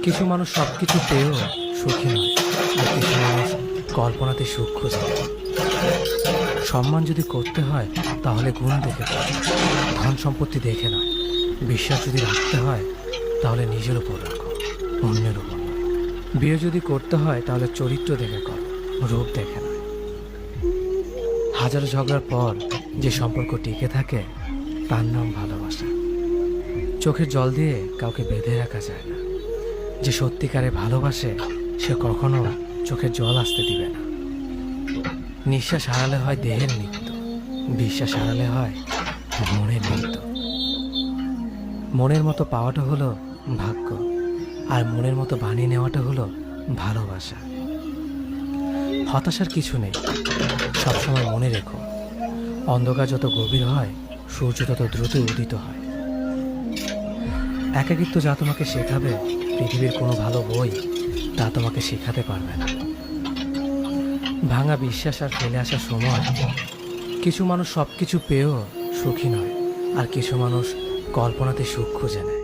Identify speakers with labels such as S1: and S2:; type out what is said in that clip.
S1: কিছু মানুষ সবকিছু পেয়েও সুখী নয়, আর কিছু মানুষ কল্পনাতে সুখ খুঁজে। সম্মান যদি করতে হয় তাহলে গুণ দেখে করো, ধন সম্পত্তি দেখে নয়। বিশ্বাস যদি রাখতে হয় তাহলে নিজের উপর রাখো, অন্যের উপর নয়। বিয়ে যদি করতে হয় তাহলে চরিত্র দেখে করো, রূপ দেখে নয়। হাজার ঝগড়ার পর যে সম্পর্ক টিকে থাকে তার নাম ভালোবাসা। চোখের জল দিয়ে কাউকে বেঁধে রাখা যায় না। যে সত্যিকারে ভালোবাসে সে কখনো চোখের জল আসতে দিবে না। নিঃশ্বাস হারালে হয় দেহের মৃত্যু, বিশ্বাস হারালে হয় মনের মৃত্যু। মনের মতো পাওয়াটা হলো ভাগ্য, আর মনের মতো বানিয়ে নেওয়াটা হলো ভালোবাসা। হতাশার কিছু নেই, সবসময় মনে রেখো, অন্ধকার যত গভীর হয় সূর্য তত দ্রুত উদিত হয়। একাকিত্ব যা তোমাকে শেখাবে পৃথিবীর কোনো ভালো বই তা তোমাকে শেখাতে পারবে না। ভাঙা বিশ্বাস আর ফেলে আসার সময়। কিছু মানুষ সব কিছু পেয়েও সুখী নয়, আর কিছু মানুষ কল্পনাতে সুখ খুঁজে নেয়।